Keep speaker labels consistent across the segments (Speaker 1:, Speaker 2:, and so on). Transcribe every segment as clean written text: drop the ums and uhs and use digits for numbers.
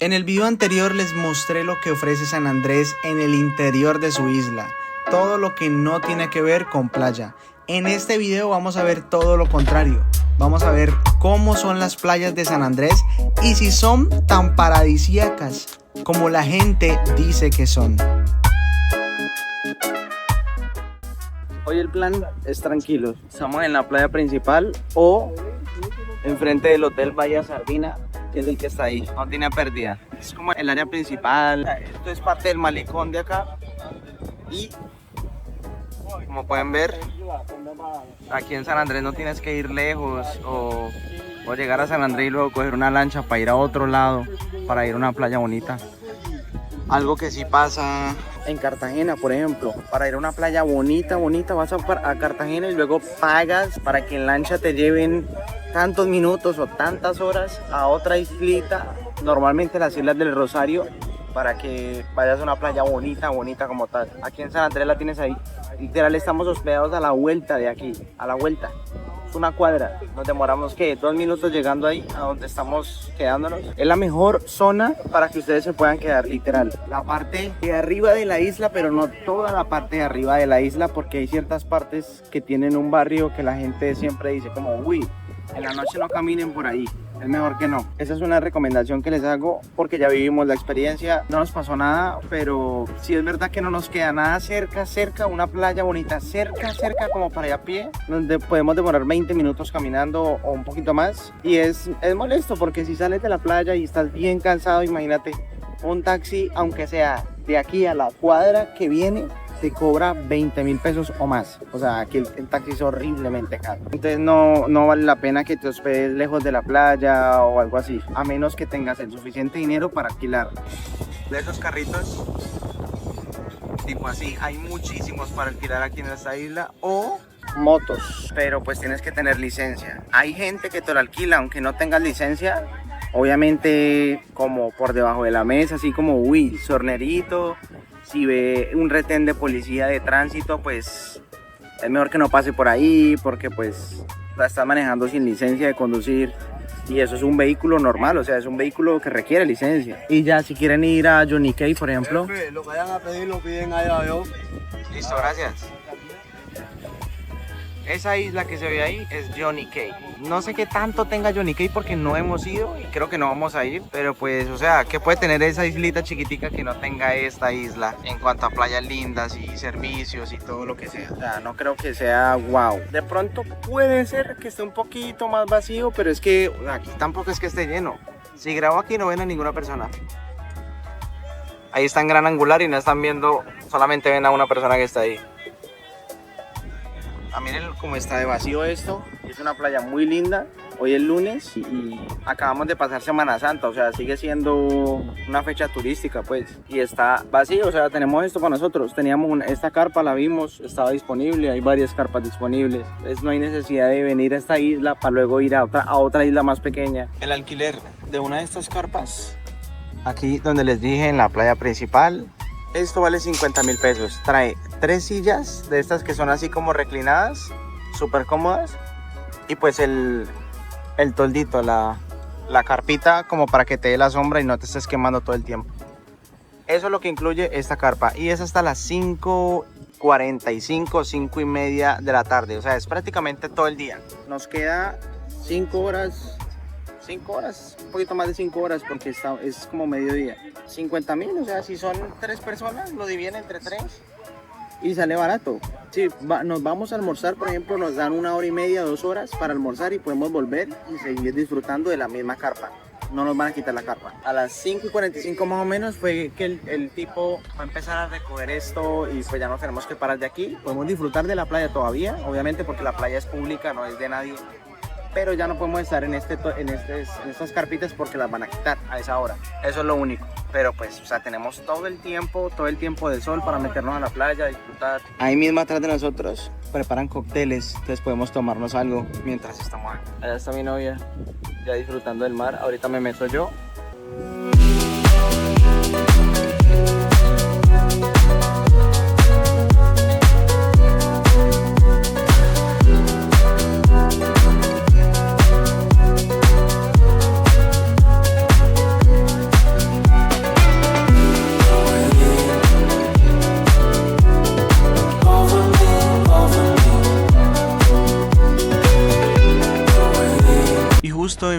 Speaker 1: En el video anterior les mostré lo que ofrece San Andrés en el interior de su isla, todo lo que no tiene que ver con playa. En este video vamos a ver todo lo contrario, vamos a ver cómo son las playas de San Andrés y si son tan paradisíacas como la gente dice que son. Hoy el plan es tranquilo, estamos en la playa principal o enfrente del hotel Bahía Sardina, que es el que está ahí, no tiene pérdida. Es como el área principal, esto es parte del malecón de acá y como pueden ver, aquí en San Andrés no tienes que ir lejos o llegar a San Andrés y luego coger una lancha para ir a otro lado, para ir a una playa bonita. Algo que sí pasa en Cartagena, por ejemplo, para ir a una playa bonita, vas a Cartagena y luego pagas para que en lancha te lleven tantos minutos o tantas horas a otra islita, normalmente las Islas del Rosario, para que vayas a una playa bonita como tal. Aquí en San Andrés la tienes ahí. Literal estamos hospedados a la vuelta de aquí, a la vuelta. Es una cuadra. Nos demoramos, ¿qué? 2 minutos llegando ahí, a donde estamos quedándonos. Es la mejor zona para que ustedes se puedan quedar, literal. La parte de arriba de la isla, pero no toda la parte de arriba de la isla, porque hay ciertas partes que tienen un barrio que la gente siempre dice como, uy, en la noche no caminen por ahí, es mejor que no. Esa es una recomendación que les hago porque ya vivimos la experiencia, no nos pasó nada, pero sí es verdad que no nos queda nada cerca, una playa bonita cerca como para ir a pie, donde podemos demorar 20 minutos caminando o un poquito más. Y es molesto porque si sales de la playa y estás bien cansado, imagínate, un taxi, aunque sea de aquí a la cuadra que viene, te cobra 20.000 pesos o más. O sea, aquí el taxi es horriblemente caro. Entonces no vale la pena que te hospedes lejos de la playa o algo así, a menos que tengas el suficiente dinero para alquilar. De esos carritos, tipo así, hay muchísimos para alquilar aquí en esta isla, o motos, pero pues tienes que tener licencia. Hay gente que te lo alquila aunque no tengas licencia, obviamente como por debajo de la mesa, así como, uy, sornerito. Si ve un retén de policía de tránsito, pues es mejor que no pase por ahí, porque pues la está manejando sin licencia de conducir y eso es un vehículo normal, o sea, es un vehículo que requiere licencia. Y ya si quieren ir a Johnny Cay, por ejemplo,
Speaker 2: lo que vayan a pedir lo piden allá, yo.
Speaker 1: Listo, gracias. Esa isla que se ve ahí es Johnny Cay. No sé qué tanto tenga Johnny Cay porque no hemos ido y creo que no vamos a ir. Pero pues, o sea, ¿qué puede tener esa islita chiquitica que no tenga esta isla? En cuanto a playas lindas y servicios y todo lo que sea. O sea, no creo que sea wow. De pronto puede ser que esté un poquito más vacío, pero es que aquí tampoco es que esté lleno. Si grabo aquí no ven a ninguna persona. Ahí está en gran angular y no están viendo, solamente ven a una persona que está ahí. Miren cómo está de vacío esto. Es una playa muy linda. Hoy es lunes y acabamos de pasar Semana Santa, o sea, sigue siendo una fecha turística, pues. Y está vacío, o sea, tenemos esto para nosotros. Teníamos esta carpa, la vimos, estaba disponible, hay varias carpas disponibles. Entonces no hay necesidad de venir a esta isla para luego ir a otra isla más pequeña. El alquiler de una de estas carpas, aquí donde les dije, en la playa principal, esto vale 50.000 pesos. Trae 3 sillas de estas que son así como reclinadas, súper cómodas. Y pues el toldito, la carpita como para que te dé la sombra y no te estés quemando todo el tiempo. Eso es lo que incluye esta carpa. Y es hasta las 5:45, 5:30 de la tarde. O sea, es prácticamente todo el día. Nos queda 5 horas, un poquito más de 5 horas porque es como mediodía. 50.000, o sea, si son 3 personas, lo dividen entre 3 y sale barato. Si nos vamos a almorzar, por ejemplo, nos dan 1 hora y media, 2 horas para almorzar y podemos volver y seguir disfrutando de la misma carpa. No nos van a quitar la carpa. A las 5:45 más o menos fue que el tipo va a empezar a recoger esto y pues ya no tenemos que parar de aquí. Podemos disfrutar de la playa todavía, obviamente porque la playa es pública, no es de nadie. Pero ya no podemos estar en estas carpitas porque las van a quitar a esa hora. Eso es lo único. Pero pues, o sea, tenemos todo el tiempo de sol para meternos a la playa, disfrutar. Ahí mismo atrás de nosotros preparan cócteles, entonces podemos tomarnos algo mientras estamos aquí. Allá está mi novia, ya disfrutando del mar. Ahorita me meto yo.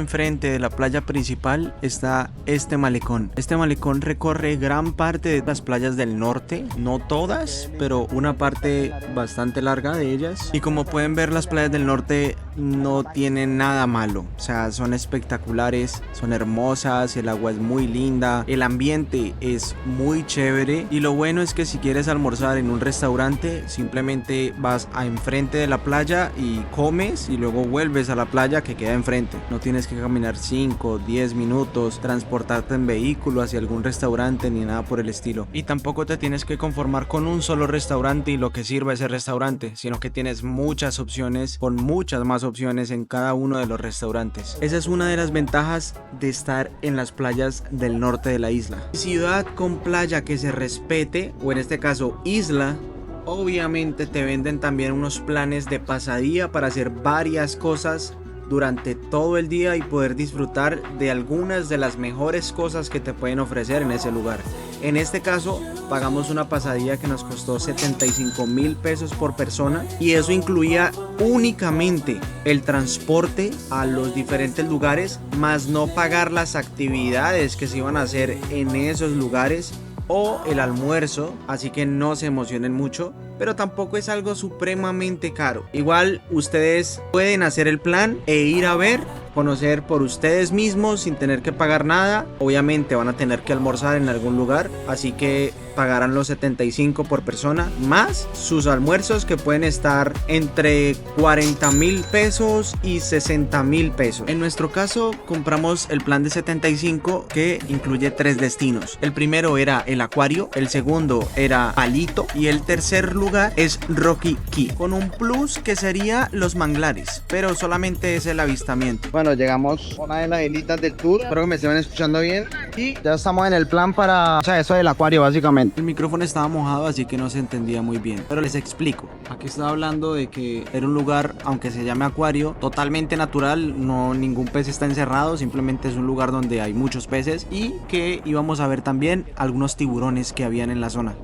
Speaker 3: enfrente de la playa principal está este malecón. Este malecón recorre gran parte de las playas del norte, no todas, pero una parte bastante larga de ellas. Y como pueden ver, las playas del norte no tienen nada malo, o sea, son espectaculares, son hermosas, el agua es muy linda, el ambiente es muy chévere y lo bueno es que si quieres almorzar en un restaurante, simplemente vas a enfrente de la playa y comes y luego vuelves a la playa que queda enfrente. No tienes que caminar 5, 10 minutos, transportarte en vehículo hacia algún restaurante ni nada por el estilo. Y tampoco te tienes que conformar con un solo restaurante y lo que sirva ese restaurante, sino que tienes muchas opciones, con muchas más opciones en cada uno de los restaurantes. Esa es una de las ventajas de estar en las playas del norte de la isla. Ciudad con playa que se respete, o en este caso isla, obviamente te venden también unos planes de pasadía para hacer varias cosas durante todo el día y poder disfrutar de algunas de las mejores cosas que te pueden ofrecer en ese lugar. En este caso pagamos una pasadía que nos costó 75,000 pesos por persona y eso incluía únicamente el transporte a los diferentes lugares, más no pagar las actividades que se iban a hacer en esos lugares o el almuerzo, así que no se emocionen mucho, pero tampoco es algo supremamente caro. Igual ustedes pueden hacer el plan e ir a ver, conocer por ustedes mismos sin tener que pagar nada. Obviamente van a tener que almorzar en algún lugar, así que pagarán los 75 por persona más sus almuerzos, que pueden estar entre 40,000 pesos y 60,000 pesos. En nuestro caso compramos el plan de 75 que incluye 3 destinos. El primero era el acuario, el segundo era Palito y el tercer lugar es Rocky Key, con un plus que sería los manglares, pero solamente es el avistamiento.
Speaker 1: Bueno, llegamos a una de las islitas del tour, espero que me estén escuchando bien y ya estamos en el plan para, o sea, eso del acuario básicamente.
Speaker 3: El micrófono estaba mojado, así que no se entendía muy bien, pero les explico. Aquí estaba hablando de que era un lugar, aunque se llame acuario, totalmente natural, no, ningún pez está encerrado, simplemente es un lugar donde hay muchos peces y que íbamos a ver también algunos tiburones que habían en la zona.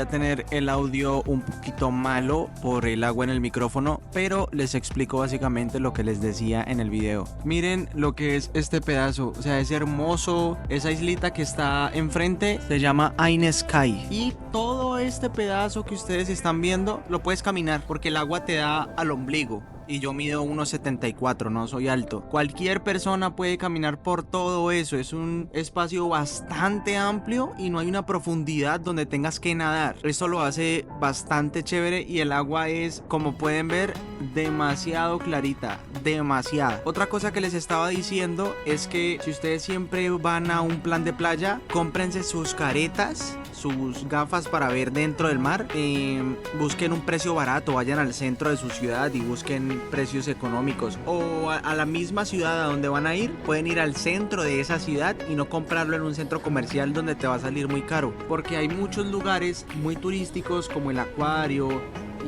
Speaker 3: a tener el audio un poquito malo por el agua en el micrófono, pero les explico básicamente lo que les decía en el video. Miren lo que es este pedazo, o sea, es hermoso. Esa islita que está enfrente se llama Ain Sky, y todo este pedazo que ustedes están viendo lo puedes caminar porque el agua te da al ombligo. Y yo mido 1,74, no soy alto. Cualquier persona puede caminar por todo eso. Es un espacio bastante amplio y no hay una profundidad donde tengas que nadar. Esto lo hace bastante chévere y el agua es, como pueden ver, demasiado clarita, demasiado. Otra cosa que les estaba diciendo es que si ustedes siempre van a un plan de playa, cómprense sus caretas, sus gafas para ver dentro del mar. Busquen un precio barato, vayan al centro de su ciudad y busquen precios económicos, o a la misma ciudad a donde van a ir, pueden ir al centro de esa ciudad y no comprarlo en un centro comercial donde te va a salir muy caro, porque hay muchos lugares muy turísticos como el acuario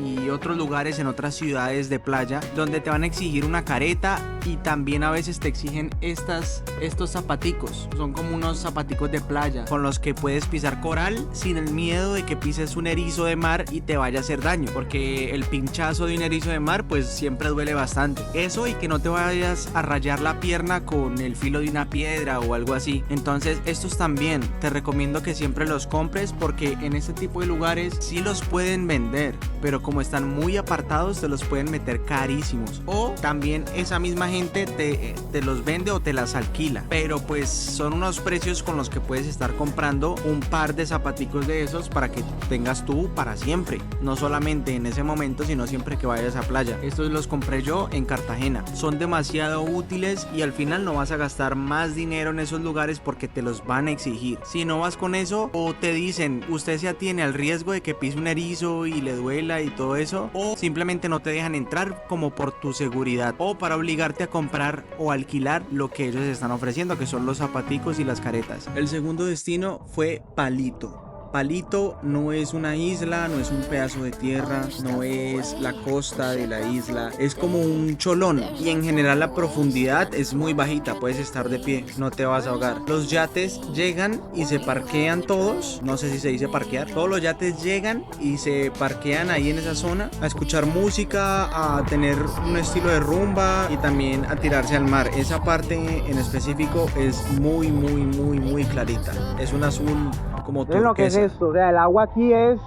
Speaker 3: y otros lugares en otras ciudades de playa donde te van a exigir una careta, y también a veces te exigen estos zapaticos. Son como unos zapaticos de playa con los que puedes pisar coral sin el miedo de que pises un erizo de mar y te vaya a hacer daño, porque el pinchazo de un erizo de mar pues siempre duele bastante. Eso, y que no te vayas a rayar la pierna con el filo de una piedra o algo así. Entonces estos también te recomiendo que siempre los compres, porque en este tipo de lugares sí los pueden vender, pero como están muy apartados te los pueden meter carísimos, o también esa misma gente te los vende o te las alquila, pero pues son unos precios con los que puedes estar comprando un par de zapaticos de esos para que tengas tú para siempre, no solamente en ese momento sino siempre que vayas a playa. Estos los compré yo en Cartagena, son demasiado útiles y al final no vas a gastar más dinero en esos lugares porque te los van a exigir. Si no vas con eso, o te dicen usted se atiene al riesgo de que pise un erizo y le duela y todo eso, o simplemente no te dejan entrar como por tu seguridad, o para obligarte a comprar o alquilar lo que ellos están ofreciendo, que son los zapaticos y las caretas. El segundo destino fue Palito. Palito no es una isla, no es un pedazo de tierra, no es la costa de la isla, es como un cholón, y en general la profundidad es muy bajita, puedes estar de pie, no te vas a ahogar. Los yates llegan y se parquean todos, no sé si se dice parquear, todos los yates llegan y se parquean ahí en esa zona a escuchar música, a tener un estilo de rumba y también a tirarse al mar. Esa parte en específico es muy clarita, es un azul como turquesa.
Speaker 4: Lo que es esto, o sea, el agua aquí es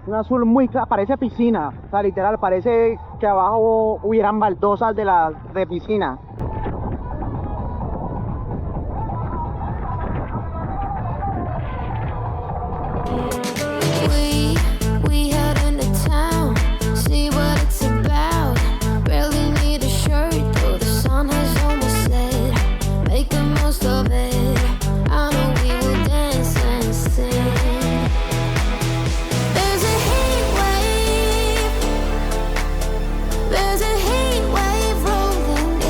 Speaker 4: un azul muy claro, parece piscina, o sea, literal, parece que abajo hubieran baldosas de piscina.
Speaker 5: We head into town, see what it's about. Barely need a shirt, though the sun has almost set. Make the most of it. I know we will dance and sing. There's a heat wave. There's a heat wave rolling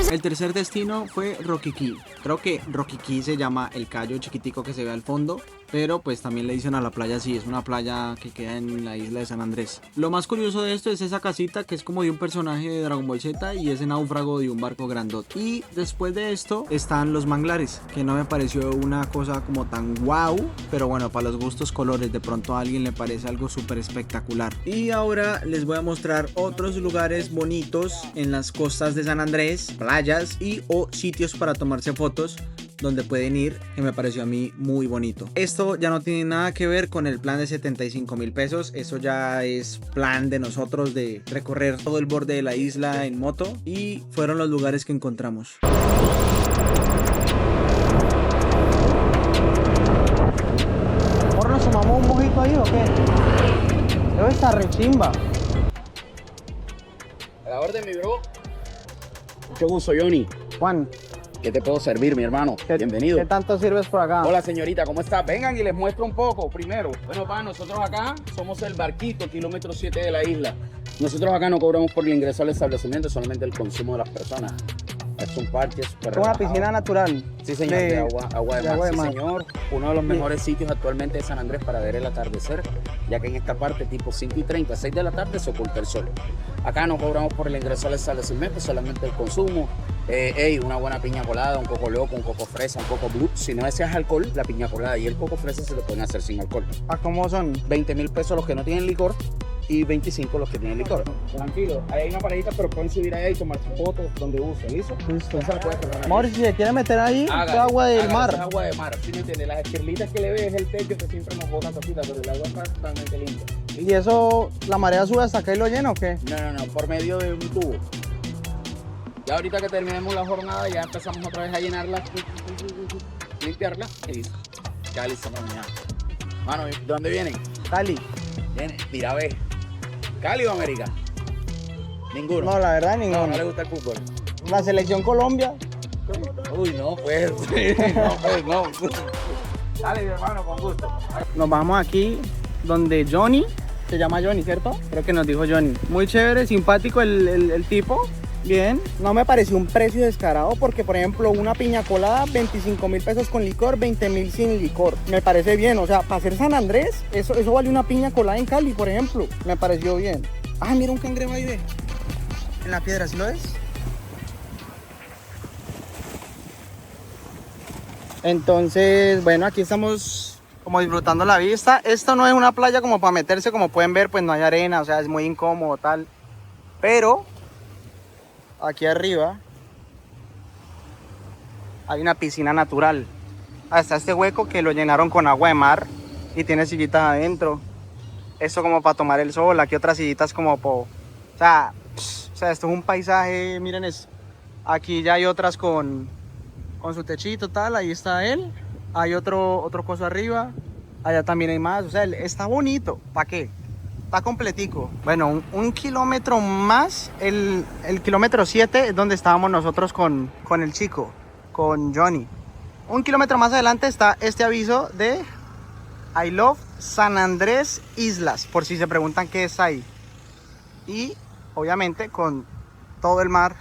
Speaker 5: in.
Speaker 3: El tercer destino fue Rocky Cay. Creo que Rocky Cay se llama el callo chiquitico que se ve al fondo, pero pues también le dicen a la playa así, es una playa que queda en la isla de San Andrés. Lo más curioso de esto es esa casita que es como de un personaje de Dragon Ball Z y ese náufrago de un barco grandote. Y después de esto están los manglares, que no me pareció una cosa como tan wow, pero bueno, para los gustos colores, de pronto a alguien le parece algo súper espectacular. Y ahora les voy a mostrar otros lugares bonitos en las costas de San Andrés, playas y o sitios para tomarse fotos donde pueden ir, que me pareció a mí muy bonito. Esto ya no tiene nada que ver con el plan de 75,000 pesos, eso ya es plan de nosotros de recorrer todo el borde de la isla en moto, y fueron los lugares que encontramos.
Speaker 4: ¿Ahora nos tomamos un mojito ahí o qué? Debe estar rechimba.
Speaker 6: A la orden, mi bro. Mucho gusto, Johnny.
Speaker 4: Juan,
Speaker 6: ¿Qué te puedo servir, mi hermano? Bienvenido.
Speaker 4: ¿qué tanto sirves por acá?
Speaker 6: Hola, señorita, ¿cómo estás? Vengan y les muestro un poco primero. Bueno, nosotros acá somos el barquito, kilómetro 7 de la isla. Nosotros acá no cobramos por el ingreso al establecimiento, solamente el consumo de las personas. Es un parque súper
Speaker 4: Una
Speaker 6: relajado.
Speaker 4: piscina natural.
Speaker 6: Sí, señor, de agua de mar. Sí,
Speaker 4: mar.
Speaker 6: señor. Uno de los mejores sitios actualmente de San Andrés para ver el atardecer, ya que en esta parte, tipo 5:30, 6 de la tarde, se oculta el sol. Acá no cobramos por el ingreso al establecimiento, solamente el consumo. Una buena piña colada, un coco loco, un coco fresa, un coco blue. Si no deseas alcohol, la piña colada y el coco fresa se lo pueden hacer sin alcohol.
Speaker 4: ¿A cómo son?
Speaker 6: 20.000 pesos los que no tienen licor y 25 los que tienen licor. Tranquilo, ahí hay una paredita, pero pueden subir allá y tomar fotos donde usen, ¿listo?
Speaker 4: Listo.
Speaker 6: Esa la puedes tomar.
Speaker 4: Amor, si se quiere meter ahí,
Speaker 6: Hágale,
Speaker 4: es agua del
Speaker 6: hágale,
Speaker 4: mar.
Speaker 6: es agua de mar, ¿sí me entiendes? Las esquirlitas que le ves es el techo que siempre nos botan tapitas, pero el agua está totalmente limpia.
Speaker 4: ¿Y eso, la marea sube hasta acá y lo llena o qué?
Speaker 6: No, por medio de un tubo. Ya ahorita que terminemos la jornada, ya empezamos otra vez a llenarla, limpiarla y listo. Ya listo para mañana. Mano, ¿de dónde vienen?
Speaker 4: Cali.
Speaker 6: Vienen, mira, ve. ¿Cali o América? Ninguno.
Speaker 4: No, la verdad,
Speaker 6: No,
Speaker 4: ninguno.
Speaker 6: no le gusta el fútbol.
Speaker 4: La selección Colombia.
Speaker 6: Uy, no, pues. No, pues, no. Dale, mi hermano, con gusto.
Speaker 4: Nos vamos aquí donde Johnny, se llama Johnny, ¿cierto? Creo que nos dijo Johnny. Muy chévere, simpático el tipo. Bien, no me pareció un precio descarado porque, por ejemplo, una piña colada, 25.000 pesos con licor, 20.000 sin licor. Me parece bien, o sea, para hacer San Andrés, eso vale una piña colada en Cali, por ejemplo. Me pareció bien. Ah, mira un cangrejo ahí, ve. En la piedra, ¿sí lo ves? Entonces, bueno, aquí estamos como disfrutando la vista. Esto no es una playa como para meterse, como pueden ver, pues no hay arena, o sea, es muy incómodo, tal. Pero aquí arriba hay una piscina natural. Hasta este hueco que lo llenaron con agua de mar y tiene sillitas adentro. Esto como para tomar el sol, aquí otras sillitas como o sea, esto es un paisaje, miren, aquí ya hay otras con su techito, tal, ahí está él. Hay otro coso arriba, allá también hay más, o sea, está bonito, ¿para qué? Está completico. Bueno, un kilómetro más, el kilómetro 7 es donde estábamos nosotros con el chico, con Johnny. Un kilómetro más adelante está este aviso de I Love San Andrés Islas, por si se preguntan qué es ahí. Y obviamente con todo el mar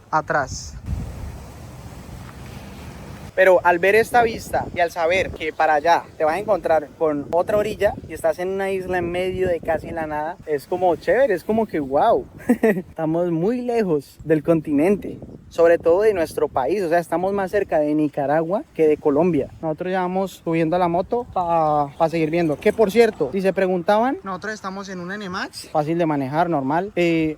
Speaker 4: atrás. Pero al ver esta vista y al saber que para allá te vas a encontrar con otra orilla y estás en una isla en medio de casi la nada, es como chévere, es como que wow, estamos muy lejos del continente, sobre todo de nuestro país, o sea, estamos más cerca de Nicaragua que de Colombia. Nosotros ya vamos subiendo a la moto para seguir viendo, que por cierto, si se preguntaban, nosotros estamos en un NMAX, fácil de manejar, normal.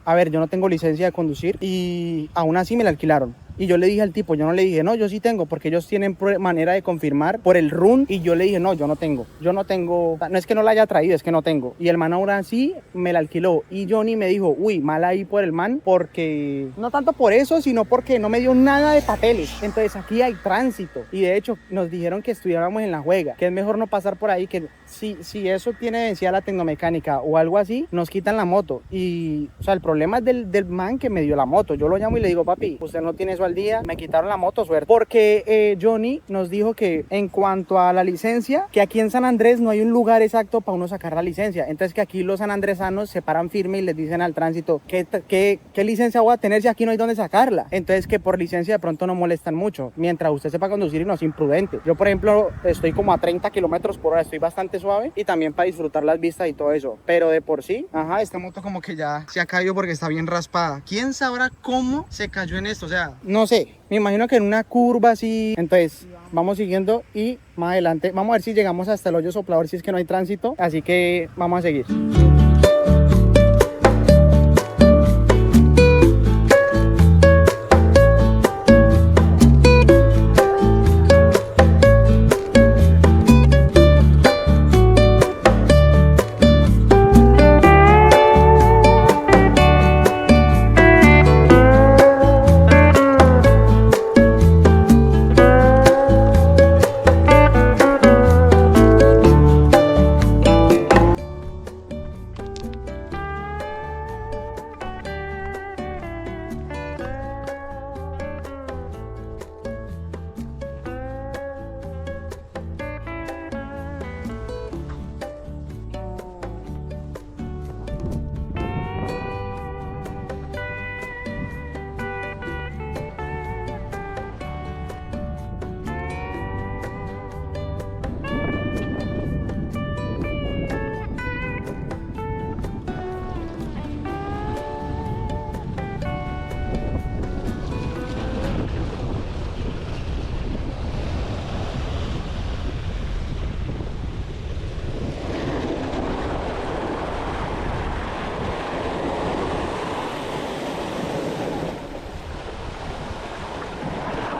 Speaker 4: A ver, yo no tengo licencia de conducir y aún así me la alquilaron. Y yo le dije al tipo, yo no le dije, no, yo sí tengo, porque ellos tienen manera de confirmar por el RUN. Y yo le dije, no, yo no tengo, no es que no la haya traído, es que no tengo. Y el man ahora sí me la alquiló. Y Johnny me dijo, uy, mal ahí por el man, porque no tanto por eso, sino porque no me dio nada de papeles. Entonces aquí hay tránsito. Y de hecho nos dijeron que estudiáramos en La Juega, que es mejor no pasar por ahí, que si eso tiene vencida la tecnomecánica o algo así, nos quitan la moto. Y, o sea, el problema es del man que me dio la moto. Yo lo llamo y le digo, papi, usted no tiene eso al día, me quitaron la moto, suerte. Porque Johnny nos dijo que en cuanto a la licencia, que aquí en San Andrés no hay un lugar exacto para uno sacar la licencia. Entonces que aquí los sanandresanos se paran firme y les dicen al tránsito, ¿qué licencia voy a tener si aquí no hay dónde sacarla? Entonces que por licencia de pronto no molestan mucho, mientras usted sepa conducir y no es imprudente. Yo, por ejemplo, estoy como a 30 kilómetros por hora, estoy bastante suave y también para disfrutar las vistas y todo eso. Pero de por sí, esta moto como que ya se ha caído porque está bien raspada. ¿Quién sabrá cómo se cayó en esto? O sea, no sé, me imagino que en una curva así. Entonces vamos siguiendo y más adelante vamos a ver si llegamos hasta el hoyo soplador, si es que no hay tránsito. Así que vamos a seguir.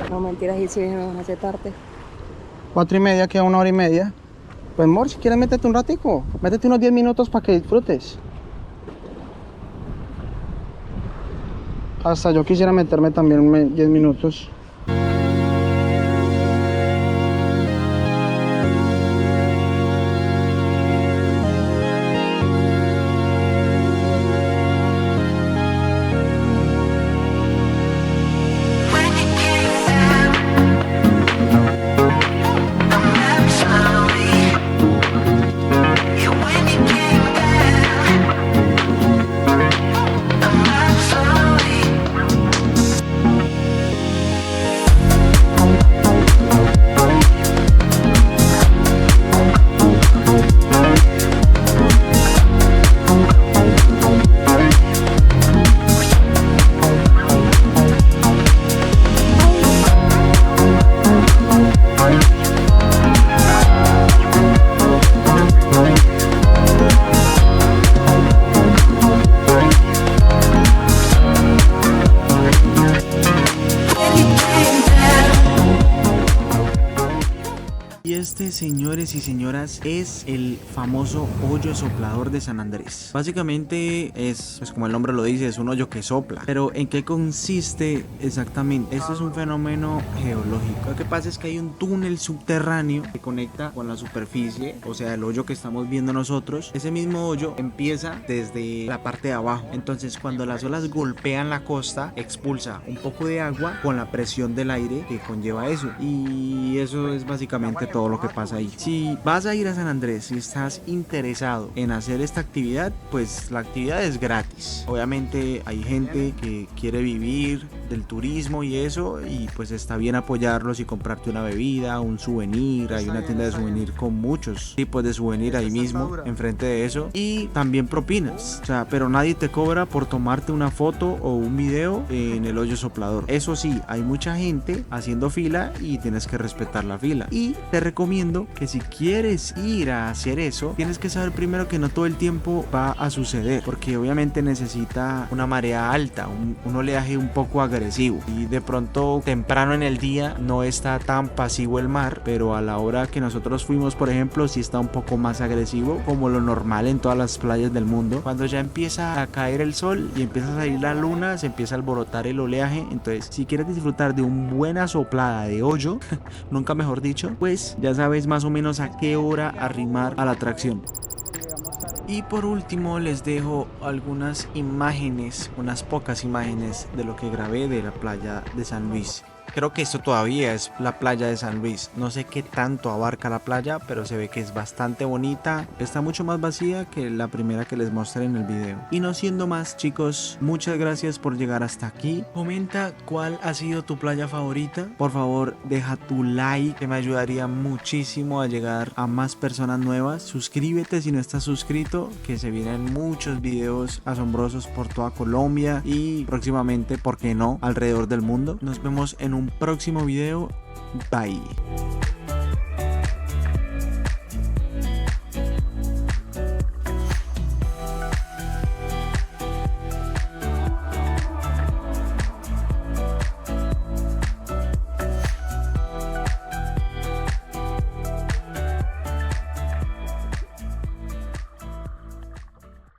Speaker 7: No mentiras, y si nos hace tarde.
Speaker 4: 4:30, queda 1 hora y media. Pues amor, si quieres métete un ratico. Métete unos 10 minutos para que disfrutes. Hasta yo quisiera meterme también 10 minutos.
Speaker 3: Este, señores y señoras, es el famoso hoyo soplador de San Andrés. Básicamente es, pues como el nombre lo dice, es un hoyo que sopla. Pero ¿en qué consiste exactamente? Esto es un fenómeno geológico. Lo que pasa es que hay un túnel subterráneo que conecta con la superficie, o sea, el hoyo que estamos viendo nosotros. Ese mismo hoyo empieza desde la parte de abajo. Entonces, cuando las olas golpean la costa, expulsa un poco de agua con la presión del aire que conlleva eso. Y eso es básicamente todo lo que pasa ahí. Si vas a ir a San Andrés y estás interesado en hacer esta actividad, pues la actividad es gratis. Obviamente hay gente que quiere vivir del turismo y eso, y pues está bien apoyarlos y comprarte una bebida, un souvenir. Hay una tienda de souvenir con muchos tipos de souvenir ahí mismo, enfrente de eso, y también propinas. O sea, pero nadie te cobra por tomarte una foto o un video en el hoyo soplador. Eso sí, hay mucha gente haciendo fila y tienes que respetar la fila. Y te recomiendo que si quieres ir a hacer eso, tienes que saber primero que no todo el tiempo va a suceder, porque obviamente necesita una marea alta, un oleaje un poco agresivo, y de pronto temprano en el día no está tan pasivo el mar, pero a la hora que nosotros fuimos, por ejemplo, sí está un poco más agresivo, como lo normal en todas las playas del mundo. Cuando ya empieza a caer el sol y empieza a salir la luna, se empieza a alborotar el oleaje. Entonces, si quieres disfrutar de una buena soplada de hoyo, nunca mejor dicho, pues ya sabes más o menos a qué hora arrimar a la atracción. Y por último les dejo algunas imágenes, unas pocas imágenes de lo que grabé de la playa de San Luis. Creo que esto todavía es la playa de San Luis. No sé qué tanto abarca la playa, pero se ve que es bastante bonita. Está mucho más vacía que la primera que les mostré en el video. Y no siendo más, chicos, muchas gracias por llegar hasta aquí. Comenta cuál ha sido tu playa favorita. Por favor, deja tu like, que me ayudaría muchísimo a llegar a más personas nuevas. Suscríbete si no estás suscrito, que se vienen muchos videos asombrosos por toda Colombia y próximamente, ¿por qué no?, alrededor del mundo. Nos vemos en un próximo video. Bye.